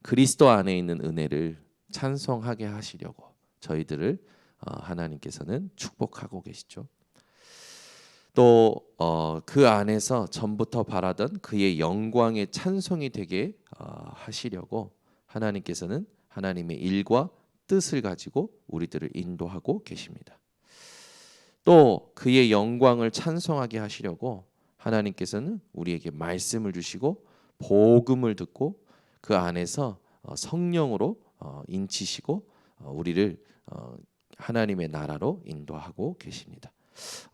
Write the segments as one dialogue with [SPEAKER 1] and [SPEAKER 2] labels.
[SPEAKER 1] 그리스도 안에 있는 은혜를 찬송하게 하시려고 저희들을 하나님께서는 축복하고 계시죠. 또 그 안에서 전부터 바라던 그의 영광의 찬송이 되게 하시려고 하나님께서는 하나님의 일과 뜻을 가지고 우리들을 인도하고 계십니다. 또 그의 영광을 찬송하게 하시려고 하나님께서는 우리에게 말씀을 주시고 복음을 듣고 그 안에서 성령으로 인치시고 우리를 하나님의 나라로 인도하고 계십니다.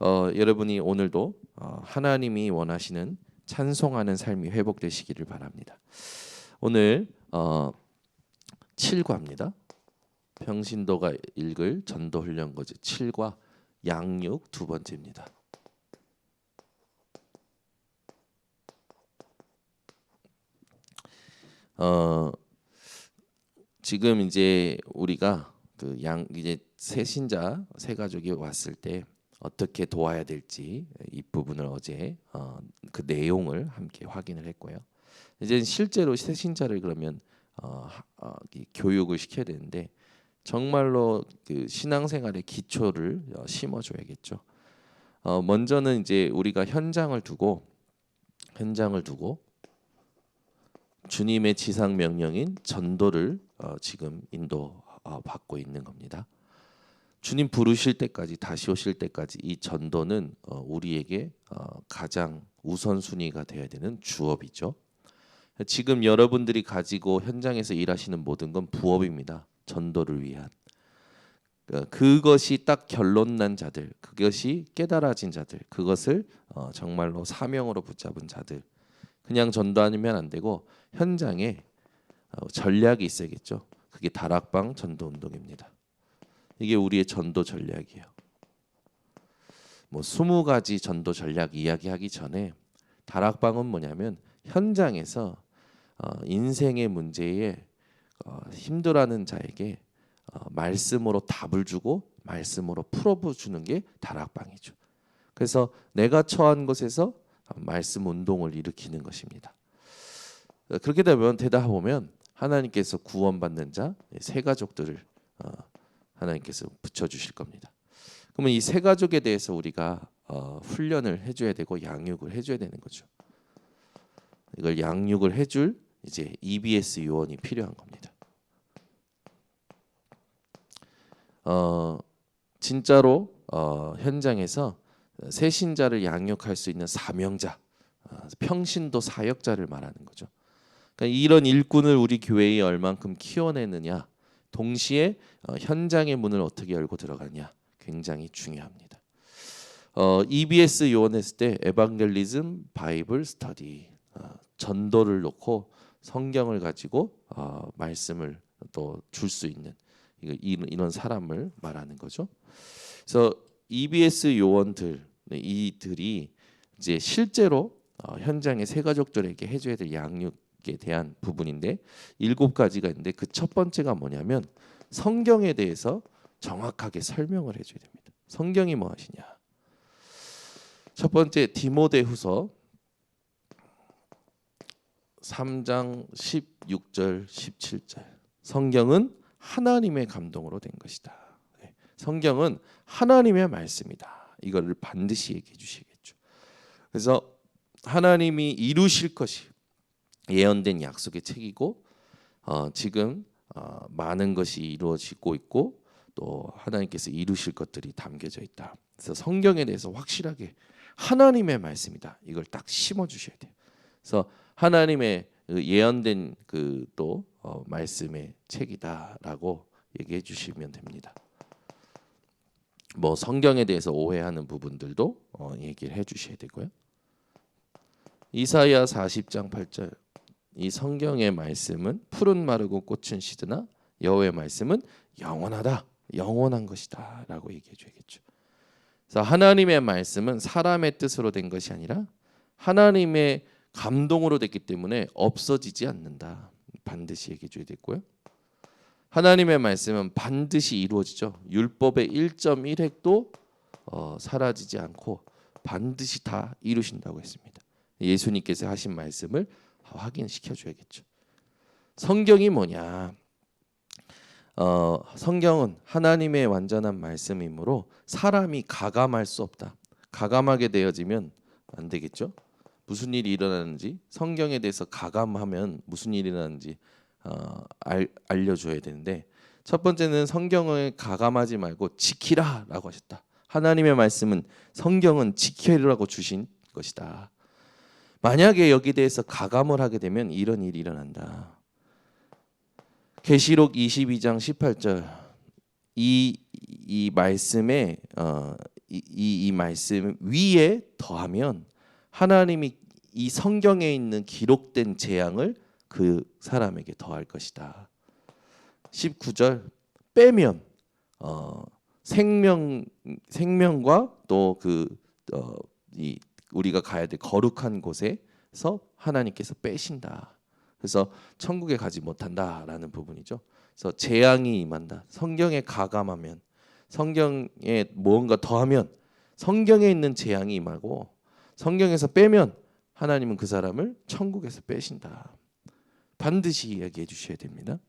[SPEAKER 1] 여러분이 오늘도 하나님이 원하시는 찬송하는 삶이 회복되시기를 바랍니다. 오늘 7과입니다. 평신도가 읽을 전도훈련 거제 7과 양육 두 번째입니다. 지금 이제 우리가 이제 새 신자 새 가족이 왔을 때 어떻게 도와야 될지 이 부분을 어제 그 내용을 함께 확인을 했고요. 이제 실제로 새 신자를 그러면 교육을 시켜야 되는데 정말로 그 신앙생활의 기초를 심어줘야겠죠. 먼저는 이제 우리가 현장을 두고 주님의 지상 명령인 전도를 지금 인도 받고 있는 겁니다. 주님 부르실 때까지 다시 오실 때까지 이 전도는 우리에게 가장 우선순위가 되어야 되는 주업이죠. 지금 여러분들이 가지고 현장에서 일하시는 모든 건 부업입니다. 전도를 위한. 그것이 딱 결론난 자들, 그것이 깨달아진 자들, 그것을 정말로 사명으로 붙잡은 자들. 그냥 전도하면 안 되고 현장에 전략이 있어야겠죠. 그게 다락방 전도 운동입니다. 이게 우리의 전도 전략이에요. 뭐 20가지 전도 전략 이야기하기 전에 다락방은 뭐냐면 현장에서 인생의 문제에 힘들어하는 자에게 말씀으로 답을 주고 말씀으로 풀어주는 게 다락방이죠. 그래서 내가 처한 곳에서 말씀 운동을 일으키는 것입니다. 그렇게 되다 보면 하나님께서 구원받는 자, 새 가족들을 하나님께서 붙여주실 겁니다. 그러면 이 새 가족에 대해서 우리가 훈련을 해줘야 되고 양육을 해줘야 되는 거죠. 이걸 양육을 해줄 이제 EBS 요원이 필요한 겁니다. 진짜로 현장에서 새 신자를 양육할 수 있는 사명자, 평신도 사역자를 말하는 거죠. 그러니까 이런 일꾼을 우리 교회에 얼만큼 키워내느냐, 동시에 현장의 문을 어떻게 열고 들어가냐 굉장히 중요합니다. EBS 요원했을 때 에반겔리즘 바이블 스터디, 전도를 놓고 성경을 가지고 말씀을 또 줄 수 있는 이런 사람을 말하는 거죠. 그래서 EBS 요원들 이들이 이제 실제로 현장의 새 가족들에게 해줘야 될 양육에 대한 부분인데 7가지가 있는데 그 첫 번째가 뭐냐면 성경에 대해서 정확하게 설명을 해줘야 됩니다. 성경이 무엇이냐? 첫 번째 디모데후서 3장 16절 17절 성경은 하나님의 감동으로 된 것이다. 성경은 하나님의 말씀이다. 이거를 반드시 얘기해 주시겠죠. 그래서 하나님이 이루실 것이 예언된 약속의 책이고 지금 많은 것이 이루어지고 있고 또 하나님께서 이루실 것들이 담겨져 있다. 그래서 성경에 대해서 확실하게 하나님의 말씀이다. 이걸 딱 심어 주셔야 돼요. 그래서 하나님의 예언된 그 또 말씀의 책이다라고 얘기해 주시면 됩니다. 뭐 성경에 대해서 오해하는 부분들도 얘기를 해 주셔야 되고요. 이사야 40장 8절 이 성경의 말씀은 푸른 마르고 꽃은 시드나 여호와의 말씀은 영원하다. 영원한 것이다 라고 얘기해 줘야겠죠. 그래서 하나님의 말씀은 사람의 뜻으로 된 것이 아니라 하나님의 감동으로 됐기 때문에 없어지지 않는다. 반드시 얘기해 줘야 되고요. 하나님의 말씀은 반드시 이루어지죠. 율법의 1.1획도 사라지지 않고 반드시 다 이루신다고 했습니다. 예수님께서 하신 말씀을 확인시켜 줘야겠죠. 성경이 뭐냐? 성경은 하나님의 완전한 말씀이므로 사람이 가감할 수 없다. 가감하게 되어지면 안 되겠죠? 무슨 일이 일어나는지 성경에 대해서 가감하면 무슨 일이 일어나는지 알려줘야 되는데, 첫 번째는 성경을 가감하지 말고 지키라라고 하셨다. 하나님의 말씀은 성경은 지키라고 주신 것이다. 만약에 여기 대해서 가감을 하게 되면 이런 일이 일어난다. 계시록 22장 18절 이 말씀에 이 말씀 위에 더하면 하나님이 이 성경에 있는 기록된 재앙을 그 사람에게 더할 것이다. 19절 빼면 생명과 또 우리가 가야 될 거룩한 곳에서 하나님께서 빼신다. 그래서 천국에 가지 못한다라는 부분이죠. 그래서 재앙이 임한다. 성경에 가감하면, 성경에 무언가 더하면 성경에 있는 재앙이 임하고, 성경에서 빼면 하나님은 그 사람을 천국에서 빼신다. 반드시 이야기해 주셔야 됩니다.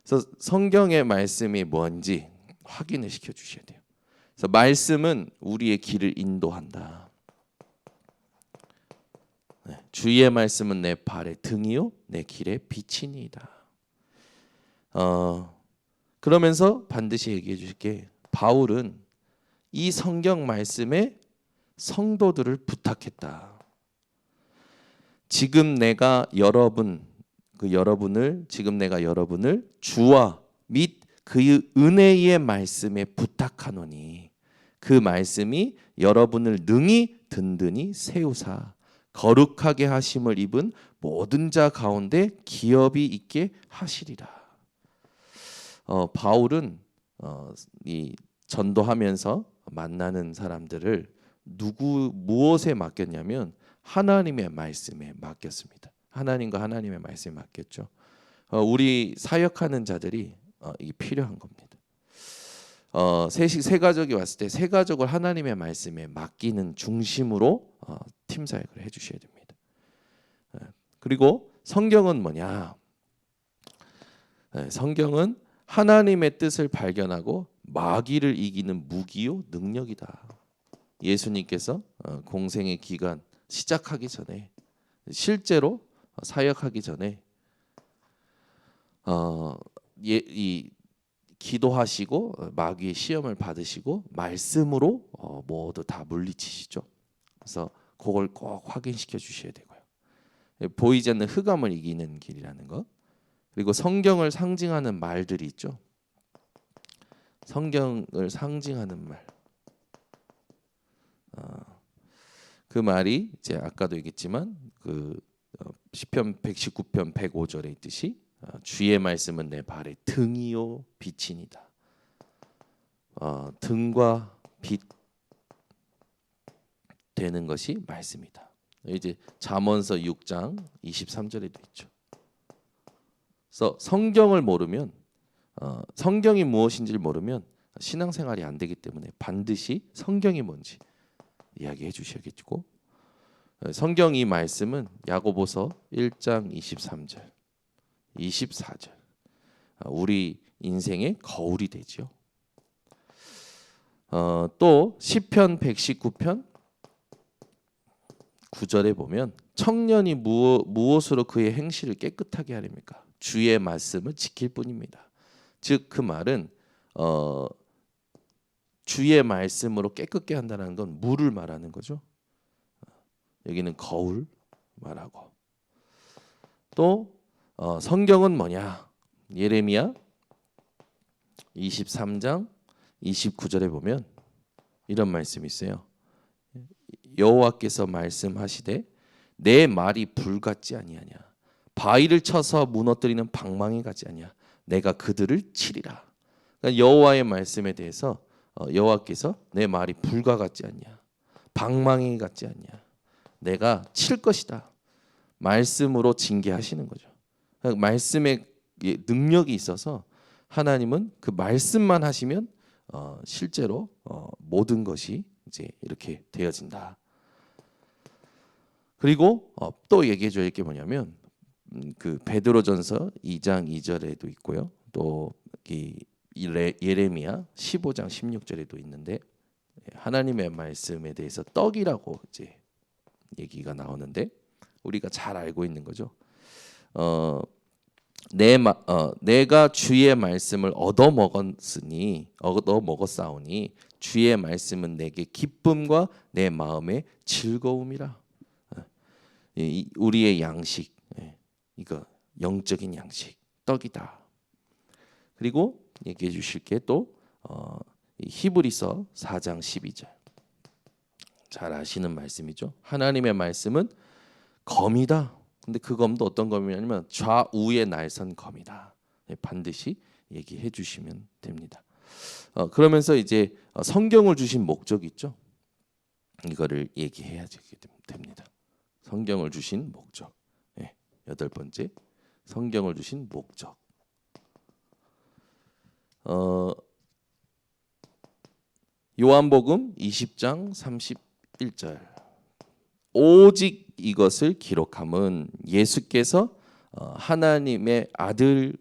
[SPEAKER 1] 그래서 성경의 말씀이 뭔지 확인을 시켜 주셔야 돼요. 그래서 말씀은 우리의 길을 인도한다. 주의 말씀은 내 발의 등이요 내 길의 빛이니이다. 그러면서 반드시 얘기해 주실게, 바울은 이 성경 말씀에 성도들을 부탁했다. 지금 내가 여러분을 주와 및 그의 은혜의 말씀에 부탁하노니 그 말씀이 여러분을 능히 든든히 세우사 거룩하게 하심을 입은 모든 자 가운데 기업이 있게 하시리라. 바울은 이 전도하면서 만나는 사람들을 무엇에 맡겼냐면 하나님의 말씀에 맡겼습니다. 하나님과 하나님의 말씀에 맡겼죠. 우리 사역하는 자들이 이게 필요한 겁니다. 세 가족이 왔을 때 세 가족을 하나님의 말씀에 맡기는 중심으로 팀 사역을 해주셔야 됩니다. 그리고 성경은 뭐냐? 성경은 하나님의 뜻을 발견하고 마귀를 이기는 무기요 능력이다. 예수님께서 공생의 기간 시작하기 전에, 실제로 사역하기 전에 이 기도하시고 마귀의 시험을 받으시고 말씀으로 모두 다 물리치시죠. 그래서 그걸 꼭 확인시켜 주셔야 되고요. 보이지 않는 흑암을 이기는 길이라는 것. 그리고 성경을 상징하는 말들이 있죠. 성경을 상징하는 말. 그 말이 이제 아까도 얘기했지만 그 시편 119편 105절에 있듯이 주의 말씀은 내 발의 등이요 빛이니다. 등과 빛 되는 것이 말씀이다. 이제 잠언서 6장 23절에도 있죠. 그래서 성경을 모르면 성경이 무엇인지를 모르면 신앙생활이 안 되기 때문에 반드시 성경이 뭔지 이야기해 주셔야겠고, 성경 이 말씀은 야고보서 1장 23절 24절 우리 인생의 거울이 되죠. 또 시편 119편 9절에 보면 청년이 무엇으로 그의 행실을 깨끗하게 하렵니까? 주의 말씀을 지킬 뿐입니다. 즉 그 말은 주의 말씀으로 깨끗게 한다는 건 물을 말하는 거죠. 여기는 거울 말하고, 또 성경은 뭐냐? 예레미야 23장 29절에 보면 이런 말씀이 있어요. 여호와께서 말씀하시되 내 말이 불 같지 아니하냐, 바위를 쳐서 무너뜨리는 방망이 같지 아니냐, 내가 그들을 치리라. 그러니까 여호와의 말씀에 대해서 여호와께서 내 말이 불과 같지 않냐, 방망이 같지 않냐, 내가 칠 것이다. 말씀으로 징계하시는 거죠. 그러니까 말씀에 능력이 있어서 하나님은 그 말씀만 하시면 실제로 모든 것이 이제 이렇게 되어진다. 그리고 또 얘기해 줘야 할 게 뭐냐면 그 베드로전서 2장 2절에도 있고요. 또 이 예레미야 15장 16절에도 있는데 하나님의 말씀에 대해서 떡이라고 이제 얘기가 나오는데 우리가 잘 알고 있는 거죠. 내가 주의 말씀을 얻어 먹었사오니 주의 말씀은 내게 기쁨과 내 마음의 즐거움이라. 우리의 양식, 이거 영적인 양식, 떡이다. 그리고 얘기해 주실 게 또 히브리서 4장 12절. 잘 아시는 말씀이죠. 하나님의 말씀은 검이다. 근데 그 검도 어떤 검이냐면 좌우에 날선 검이다. 반드시 얘기해 주시면 됩니다. 그러면서 이제 성경을 주신 목적이 있죠. 이거를 얘기해야 됩니다. 성경을 주신 목적. 여덟 번째, 성경을 주신 목적. 요한복음 20장 31절. 오직 이것을 기록함은 예수께서 하나님의 아들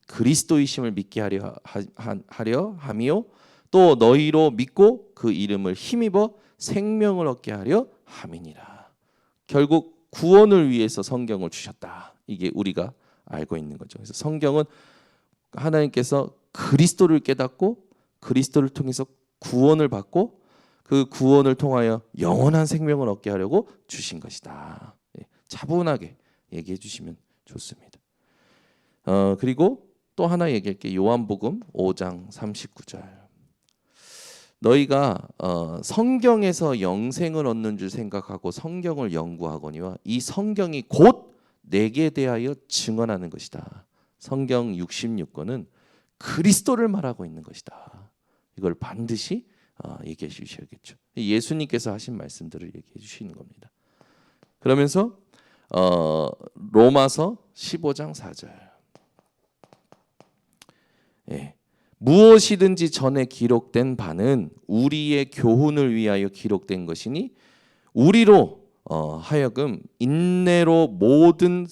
[SPEAKER 1] 그리스도이심을 믿게 하려 함이요 또 너희로 믿고 그 이름을 힘입어 생명을 얻게 하려 함이니라. 결국 구원을 위해서 성경을 주셨다. 이게 우리가 알고 있는 거죠. 그래서 성경은 하나님께서 그리스도를 깨닫고 그리스도를 통해서 구원을 받고 그 구원을 통하여 영원한 생명을 얻게 하려고 주신 것이다. 차분하게 얘기해 주시면 좋습니다. 그리고 또 하나 얘기할게. 요한복음 5장 39절. 너희가 성경에서 영생을 얻는 줄 생각하고 성경을 연구하거니와 이 성경이 곧 내게 대하여 증언하는 것이다. 성경 66권은 그리스도를 말하고 있는 것이다. 이걸 반드시 얘기해 주셔야겠죠. 예수님께서 하신 말씀들을 얘기해 주시는 겁니다. 그러면서 로마서 15장 4절. 무엇이든지 전에 기록된 바는 우리의 교훈을 위하여 기록된 것이니 우리로 하여금 인내로 모든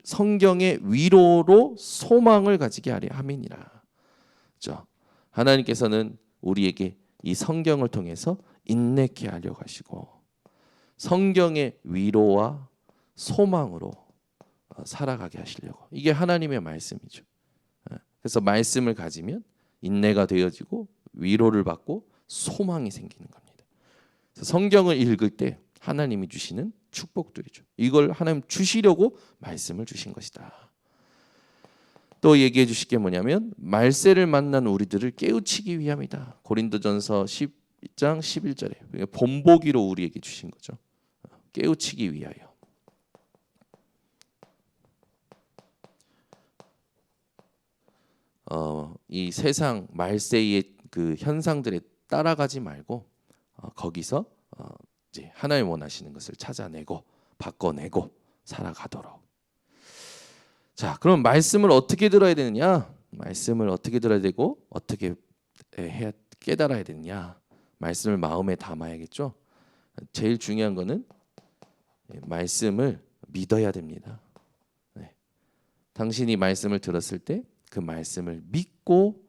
[SPEAKER 1] 성경의 위로로 소망을 가지게 하려 함이니라. 그렇죠? 하나님께서는 우리에게 이 성경을 통해서 인내케 하려고 하시고 성경의 위로와 소망으로 살아가게 하시려고. 이게 하나님의 말씀이죠. 그래서 말씀을 가지면 인내가 되어지고 위로를 받고 소망이 생기는 겁니다. 그래서 성경을 읽을 때 하나님이 주시는 축복들이죠. 이걸 하나님 주시려고 말씀을 주신 것이다. 또 얘기해 주실 게 뭐냐면 말세를 만난 우리들을 깨우치기 위함이다. 고린도전서 10장 11절에 본보기로 우리에게 주신 거죠. 깨우치기 위하여. 이 세상 말세의 그 현상들에 따라가지 말고 거기서 이제 하나님 원하시는 것을 찾아내고 바꿔내고 살아가도록. 자, 그럼 말씀을 어떻게 들어야 되느냐? 말씀을 어떻게 들어야 되고 어떻게 해야 깨달아야 되느냐? 말씀을 마음에 담아야겠죠. 제일 중요한 거는 말씀을 믿어야 됩니다. 당신이 말씀을 들었을 때 그 말씀을 믿고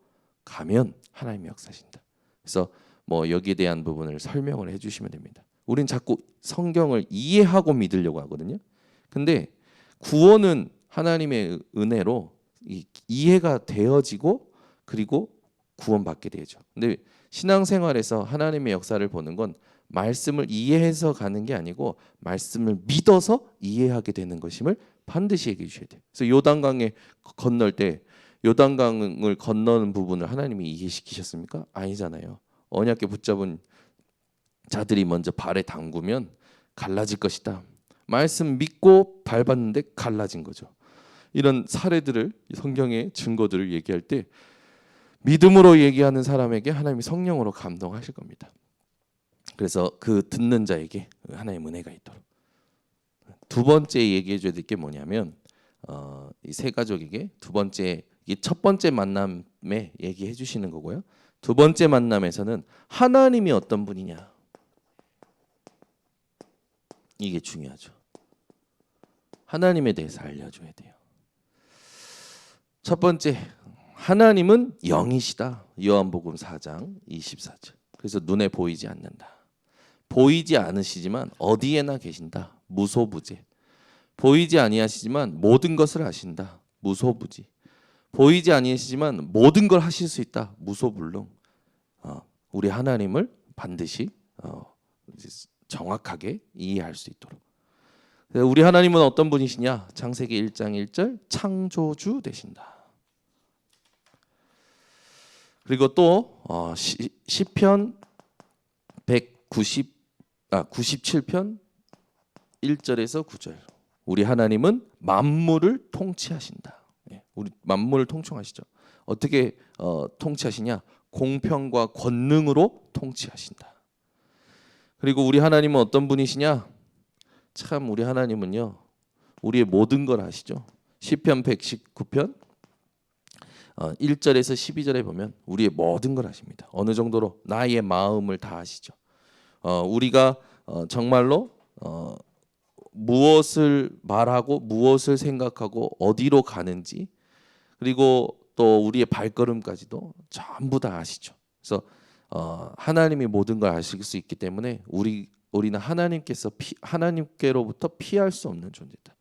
[SPEAKER 1] 가면 하나님이 역사하신다. 그래서 뭐 여기에 대한 부분을 설명을 해주시면 됩니다. 우린 자꾸 성경을 이해하고 믿으려고 하거든요. 근데 구원은 하나님의 은혜로 이해가 되어지고 그리고 구원받게 되죠. 근데 신앙생활에서 하나님의 역사를 보는 건 말씀을 이해해서 가는 게 아니고 말씀을 믿어서 이해하게 되는 것임을 반드시 얘기해 주셔야 돼요. 그래서 요단강에 건널 때 요단강을 건너는 부분을 하나님이 이해시키셨습니까? 아니잖아요. 언약궤 붙잡은 자들이 먼저 발에 담그면 갈라질 것이다. 말씀 믿고 밟았는데 갈라진 거죠. 이런 사례들을 성경의 증거들을 얘기할 때 믿음으로 얘기하는 사람에게 하나님이 성령으로 감동하실 겁니다. 그래서 그 듣는 자에게 하나님의 은혜가 있도록. 두 번째 얘기해 줘야 될 게 뭐냐면 이 세 가족에게 두 번째 이 첫 번째 만남에 얘기해 주시는 거고요. 두 번째 만남에서는 하나님이 어떤 분이냐. 이게 중요하죠. 하나님에 대해서 알려줘야 돼요. 첫 번째, 하나님은 영이시다. 요한복음 4장 24절. 그래서 눈에 보이지 않는다. 보이지 않으시지만 어디에나 계신다. 무소부재. 보이지 아니하시지만 모든 것을 아신다. 무소부지. 보이지 아니하시지만 모든 걸 하실 수 있다. 무소불능. 우리 하나님을 반드시 정확하게 이해할 수 있도록. 우리 하나님은 어떤 분이시냐? 창세기 1장 1절 창조주 되신다. 그리고 또 시편 97편 1절에서 9절. 우리 하나님은 만물을 통치하신다. 우리 만물을 통치하시죠. 어떻게 통치하시냐? 공평과 권능으로 통치하신다. 그리고 우리 하나님은 어떤 분이시냐? 참 우리 하나님은요. 우리의 모든 걸 아시죠. 시편 119편 1절에서 12절에 보면 우리의 모든 걸 아십니다. 어느 정도로 나의 마음을 다 아시죠. 우리가 정말로 무엇을 말하고 무엇을 생각하고 어디로 가는지 그리고 또 우리의 발걸음까지도 전부 다 아시죠. 그래서 하나님이 모든 걸 아실 수 있기 때문에 우리는 하나님께로부터 피할 수 없는 존재다.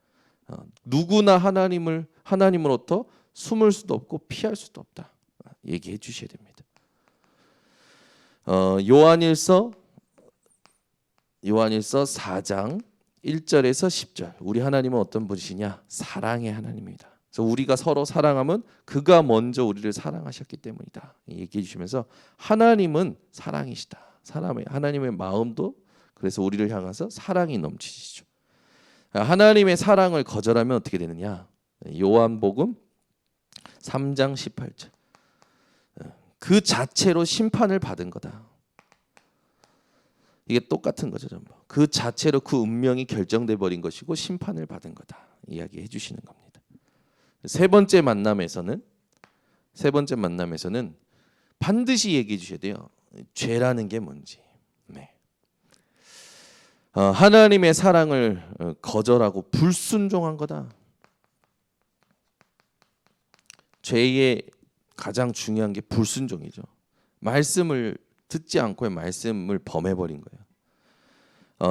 [SPEAKER 1] 누구나 하나님으로부터 숨을 수도 없고 피할 수도 없다. 얘기해 주셔야 됩니다. 요한일서 4장 1절에서 10절. 우리 하나님은 어떤 분이시냐? 사랑의 하나님입니다. 그래서 우리가 서로 사랑하면 그가 먼저 우리를 사랑하셨기 때문이다. 얘기해 주시면서 하나님은 사랑이시다. 하나님의 마음도 그래서 우리를 향해서 사랑이 넘치시죠. 하나님의 사랑을 거절하면 어떻게 되느냐? 요한복음 3장 18절. 그 자체로 심판을 받은 거다. 이게 똑같은 거죠, 전부. 그 자체로 그 운명이 결정돼 버린 것이고 심판을 받은 거다. 이야기해 주시는 겁니다. 세 번째 만남에서는 반드시 얘기해 주셔야 돼요. 죄라는 게 뭔지. 네. 하나님의 사랑을 거절하고 불순종한 거다. 죄의 가장 중요한 게 불순종이죠. 말씀을 듣지 않고 말씀을 범해버린 거예요.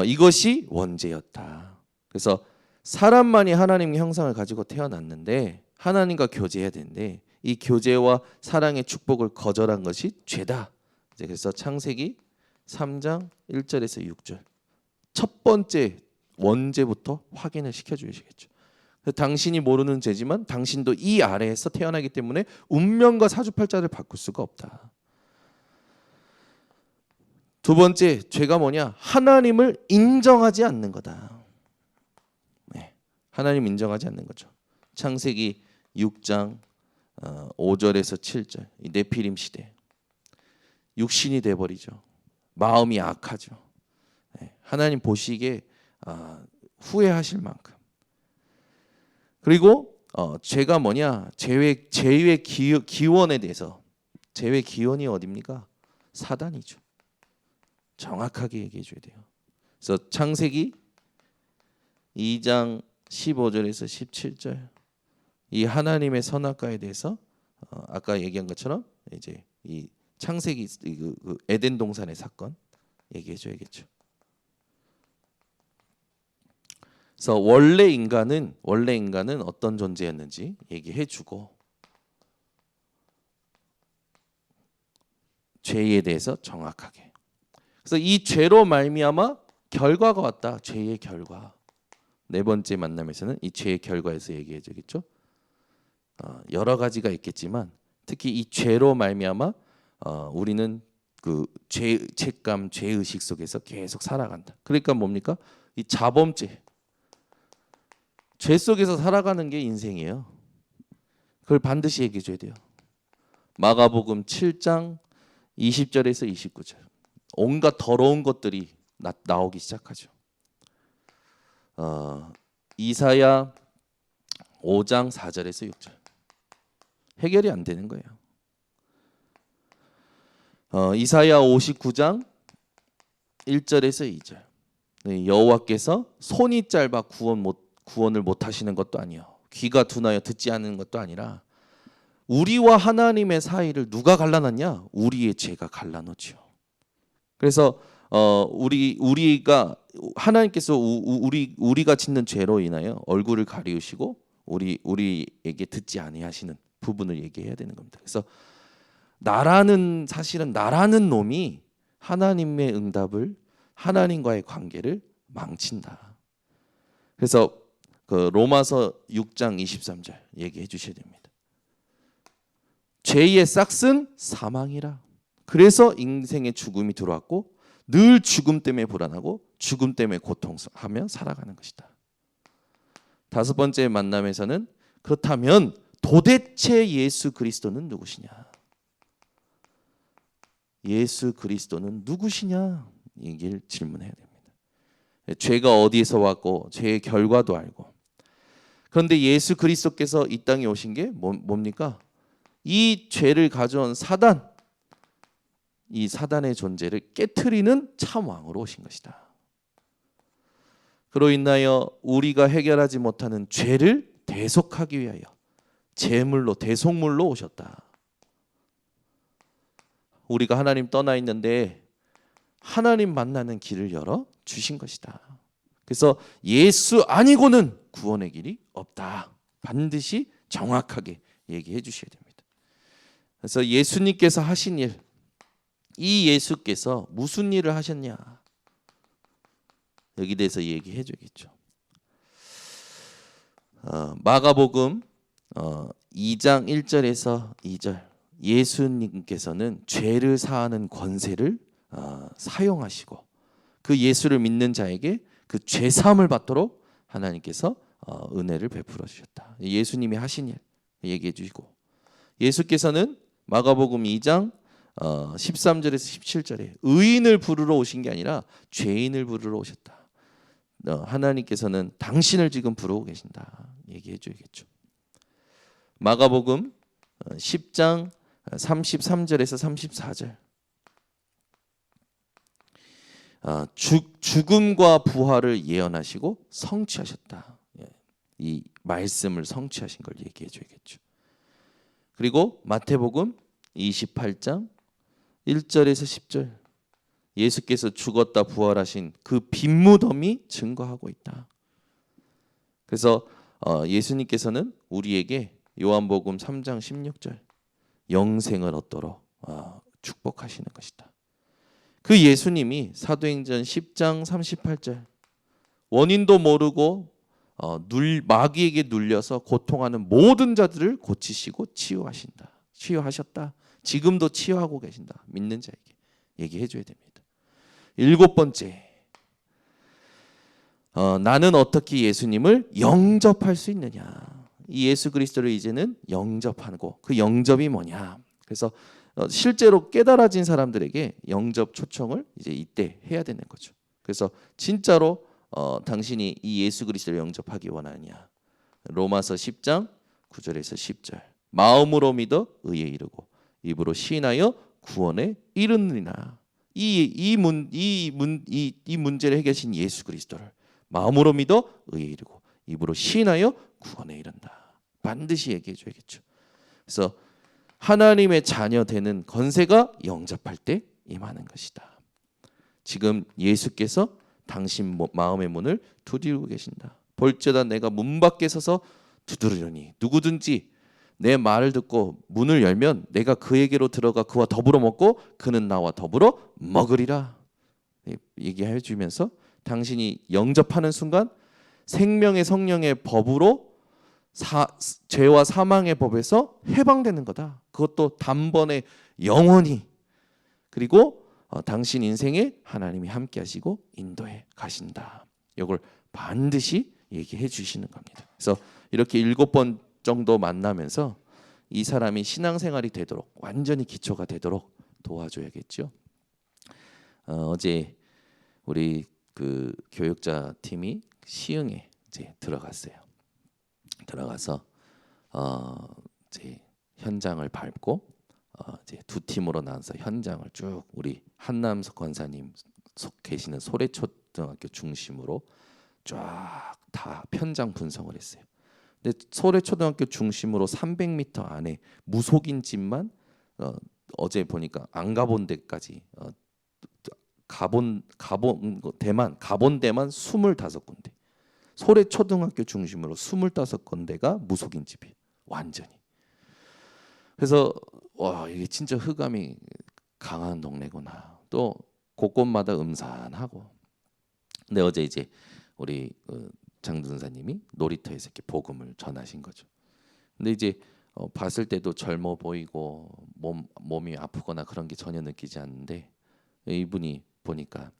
[SPEAKER 1] 이것이 원죄였다. 그래서 사람만이 하나님의 형상을 가지고 태어났는데 하나님과 교제해야 되는데 이 교제와 사랑의 축복을 거절한 것이 죄다. 그래서 창세기 3장 1절에서 6절 첫 번째 원죄부터 확인을 시켜주시겠죠. 당신이 모르는 죄지만 당신도 이 아래에서 태어나기 때문에 운명과 사주팔자를 바꿀 수가 없다. 두 번째 죄가 뭐냐? 하나님을 인정하지 않는 거다. 네, 하나님 인정하지 않는 거죠. 창세기 6장 5절에서 7절 이 네피림 시대 육신이 돼버리죠. 마음이 악하죠. 네, 하나님 보시기에 후회하실 만큼. 그리고 죄가 뭐냐? 죄의 기원에 대해서 죄의 기원이 어디입니까? 사단이죠. 정확하게 얘기해 줘야 돼요. 그래서 창세기 2장 15절에서 17절 이 하나님의 선악과에 대해서 아까 얘기한 것처럼 이제 이 창세기 그 에덴 동산의 사건 얘기해 줘야겠죠. 그래서 원래 인간은 어떤 존재였는지 얘기해 주고 죄에 대해서 정확하게. 그래서 이 죄로 말미암아 결과가 왔다. 죄의 결과. 네 번째 만남에서는 이 죄의 결과에서 얘기해 주겠죠. 여러 가지가 있겠지만 특히 이 죄로 말미암아 우리는 그 죄감, 죄의식 속에서 계속 살아간다. 그러니까 뭡니까? 이 자범죄. 죄 속에서 살아가는 게 인생이에요. 그걸 반드시 얘기해 줘야 돼요. 마가복음 7장 20절에서 29절. 온갖 더러운 것들이 나오기 시작하죠. 이사야 5장 4절에서 6절. 해결이 안 되는 거예요. 이사야 59장 1절에서 2절. 여호와께서 손이 짧아 구원을 못 하시는 것도 아니요. 귀가 둔하여 듣지 않는 것도 아니라 우리와 하나님의 사이를 누가 갈라놨냐? 우리의 죄가 갈라놓지요. 그래서 우리가 하나님께서 우리가 짓는 죄로 인하여 얼굴을 가리우시고 우리에게 듣지 아니하시는 부분을 얘기해야 되는 겁니다. 그래서 사실은 나라는 놈이 하나님의 응답을 하나님과의 관계를 망친다. 그래서 그 로마서 6장 23절 얘기해 주셔야 됩니다. 죄의 싹은 사망이라. 그래서 인생의 죽음이 들어왔고 늘 죽음 때문에 불안하고 죽음 때문에 고통하며 살아가는 것이다. 다섯 번째 만남에서는 그렇다면 도대체 예수 그리스도는 누구시냐? 예수 그리스도는 누구시냐? 이길 질문해야 됩니다. 죄가 어디에서 왔고 죄의 결과도 알고. 그런데 예수 그리스도께서 이 땅에 오신 게 뭡니까? 이 죄를 가져온 사단, 이 사단의 존재를 깨트리는 참 왕으로 오신 것이다. 그로 인하여 우리가 해결하지 못하는 죄를 대속하기 위하여 제물로 대속물로 오셨다. 우리가 하나님 떠나 있는데 하나님 만나는 길을 열어 주신 것이다. 그래서 예수 아니고는 구원의 길이 없다. 반드시 정확하게 얘기해 주셔야 됩니다. 그래서 예수님께서 하신 일, 이 예수께서 무슨 일을 하셨냐? 여기 대해서 얘기해 줘야겠죠. 마가복음 2장 1절에서 2절 예수님께서는 죄를 사하는 권세를 사용하시고 그 예수를 믿는 자에게 그 죄사함을 받도록 하나님께서 은혜를 베풀어 주셨다. 예수님이 하신 일 얘기해 주시고 예수께서는 마가복음 2장 13절에서 17절에 의인을 부르러 오신 게 아니라 죄인을 부르러 오셨다. 하나님께서는 당신을 지금 부르고 계신다. 얘기해 줘야겠죠. 마가복음 10장 33절에서 34절 죽음과 부활을 예언하시고 성취하셨다. 이 말씀을 성취하신 걸 얘기해 줘야겠죠. 그리고 마태복음 28장 1절에서 10절 예수께서 죽었다 부활하신 그 빈무덤이 증거하고 있다. 그래서 예수님께서는 우리에게 요한복음 3장 16절 영생을 얻도록 축복하시는 것이다. 그 예수님이 사도행전 10장 38절 원인도 모르고 마귀에게 눌려서 고통하는 모든 자들을 고치시고 치유하셨다. 지금도 치유하고 계신다. 믿는 자에게 얘기해 줘야 됩니다. 일곱 번째, 나는 어떻게 예수님을 영접할 수 있느냐? 이 예수 그리스도를 이제는 영접하고 그 영접이 뭐냐? 그래서 실제로 깨달아진 사람들에게 영접 초청을 이제 이때 해야 되는 거죠. 그래서 진짜로 당신이 이 예수 그리스도를 영접하기 원하느냐? 로마서 10장 9절에서 10절 마음으로 믿어 의에 이르고 입으로 시인하여 구원에 이르느니라. 이 문제를 해결하신 예수 그리스도를 마음으로 믿어 의에 이르고 입으로 시인하여 구원에 이른다. 반드시 얘기해 줘야겠죠. 그래서 하나님의 자녀 되는 권세가 영접할 때 임하는 것이다. 지금 예수께서 당신 마음의 문을 두드리고 계신다. 볼지어다 내가 문 밖에 서서 두드리려니 누구든지 내 말을 듣고 문을 열면 내가 그에게로 들어가 그와 더불어 먹고 그는 나와 더불어 먹으리라. 얘기해 주면서 당신이 영접하는 순간 생명의 성령의 법으로 죄와 사망의 법에서 해방되는 거다. 그것도 단번에 영원히. 그리고 당신 인생에 하나님이 함께 하시고 인도해 가신다. 이걸 반드시 얘기해 주시는 겁니다. 그래서 이렇게 7번 정도 만나면서 이 사람이 신앙생활이 되도록 완전히 기초가 되도록 도와줘야겠죠. 어제 우리 그 교육자 팀이 시흥에 이제 들어갔어요. 들어가서 이제 현장을 밟고 이제 두 팀으로 나눠서 현장을 쭉 우리 한남 권사님 계시는 소래초등학교 중심으로 쫙 다 편장 분석을 했어요. 근데 소래초등학교 중심으로 300m 안에 무속인 집만 어제 보니까 안 가본 데까지 가본 데만 25군데. 소래초등학교 중심으로 25군데가 무속인 집이에요. 완전히. 그래서 와, 이게 진짜 흑암이 강한 동네구나. 또 곳곳마다 음산하고. 근데 어제 이제 우리 장준사님이 놀이터에서 이렇게 복음을 전하신 거죠. 근데 이제 봤을 때도 젊어 보이고 몸이 아프거나 그런 게 전혀 느끼지 않는데 이분이 보니까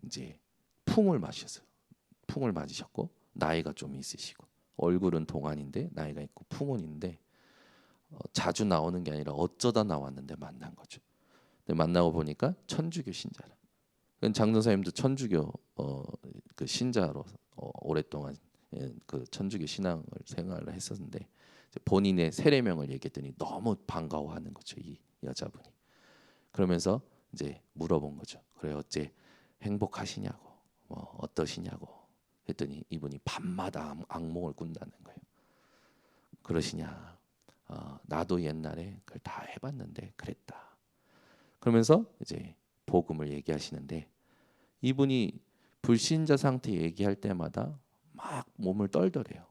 [SPEAKER 1] 이제 풍을 마셨어요. 풍을 맞으셨고 나이가 좀 있으시고 얼굴은 동안인데 나이가 있고 풍운인데 자주 나오는 게 아니라 어쩌다 나왔는데 만난 거죠. 근데 만나고 보니까 천주교 신자라. 장전사님도 천주교 그 신자로 오랫동안 그 천주교 신앙을 생활을 했었는데 본인의 세례명을 얘기했더니 너무 반가워하는 거죠. 이 여자분이. 그러면서 이제 물어본 거죠. 그래 어째 행복하시냐고 뭐 어떠시냐고 했더니 이분이 밤마다 악몽을 꾼다는 거예요. 그러시냐? 나도 옛날에 그걸 다 해봤는데 그랬다. 그러면서 이제 복음을 얘기하시는데 이분이 불신자 상태 얘기할 때마다 막 몸을 떨더래요.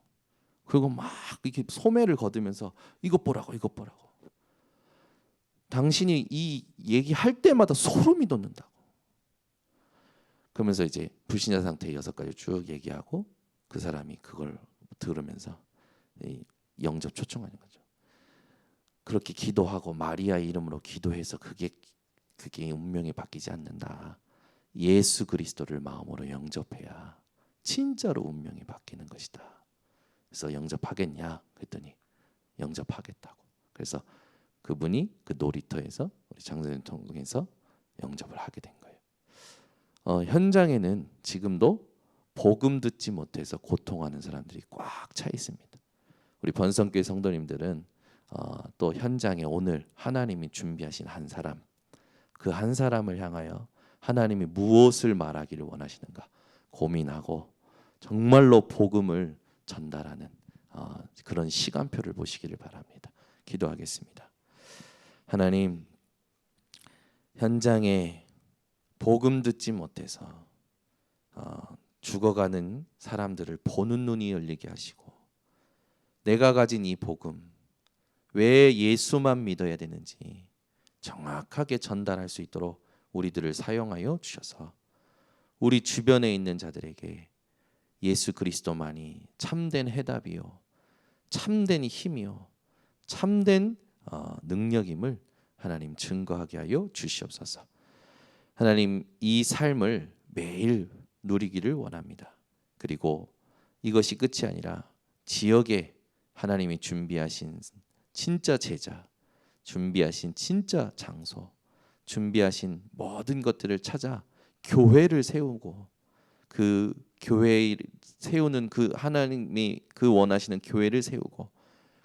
[SPEAKER 1] 그리고 막 이렇게 소매를 거두면서 이것 보라고 이것 보라고. 당신이 이 얘기할 때마다 소름이 돋는다고. 그러면서 이제 불신자 상태 6가지 쭉 얘기하고 그 사람이 그걸 들으면서 영접 초청하는 거죠. 그렇게 기도하고 마리아 이름으로 기도해서 그게 운명이 바뀌지 않는다. 예수 그리스도를 마음으로 영접해야 진짜로 운명이 바뀌는 것이다. 그래서 영접하겠냐? 그랬더니 영접하겠다고. 그래서 그분이 그 놀이터에서 우리 장선생 통해서 영접을 하게 된 거예요. 현장에는 지금도 복음 듣지 못해서 고통하는 사람들이 꽉 차 있습니다. 우리 번성교회 성도님들은 또 현장에 오늘 하나님이 준비하신 한 사람, 그 한 사람을 향하여 하나님이 무엇을 말하기를 원하시는가 고민하고 정말로 복음을 전달하는 그런 시간표를 보시기를 바랍니다. 기도하겠습니다. 하나님, 현장에 복음 듣지 못해서 죽어가는 사람들을 보는 눈이 열리게 하시고 내가 가진 이 복음 왜 예수만 믿어야 되는지 정확하게 전달할 수 있도록 우리들을 사용하여 주셔서 우리 주변에 있는 자들에게 예수 그리스도만이 참된 해답이요 참된 힘이요 참된 능력임을 하나님 증거하게 하여 주시옵소서. 하나님, 이 삶을 매일 누리기를 원합니다. 그리고 이것이 끝이 아니라 지역에 하나님이 준비하신 진짜 제자, 준비하신 진짜 장소, 준비하신 모든 것들을 찾아 교회를 세우고 그 교회를 세우는 그 하나님이 그 원하시는 교회를 세우고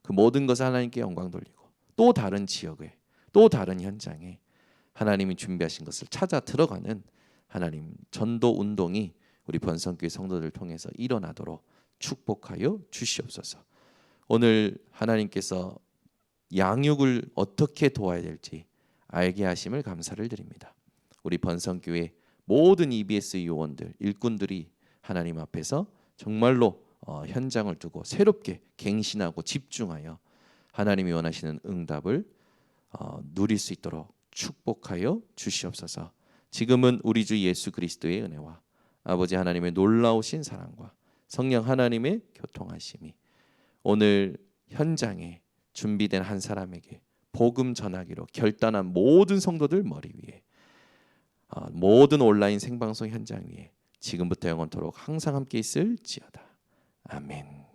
[SPEAKER 1] 그 모든 것을 하나님께 영광 돌리고 또 다른 지역에 또 다른 현장에 하나님이 준비하신 것을 찾아 들어가는 하나님 전도 운동이 우리 번성교회 성도들을 통해서 일어나도록 축복하여 주시옵소서. 오늘 하나님께서 양육을 어떻게 도와야 될지 알게 하심을 감사를 드립니다. 우리 번성교회 모든 EBS 요원들, 일꾼들이 하나님 앞에서 정말로 현장을 두고 새롭게 갱신하고 집중하여 하나님이 원하시는 응답을 누릴 수 있도록 축복하여 주시옵소서. 지금은 우리 주 예수 그리스도의 은혜와 아버지 하나님의 놀라우신 사랑과 성령 하나님의 교통하심이 오늘 현장에 준비된 한 사람에게 복음 전하기로 결단한 모든 성도들 머리 위에 모든 온라인 생방송 현장 위에 지금부터 영원토록 항상 함께 있을지어다. 아멘.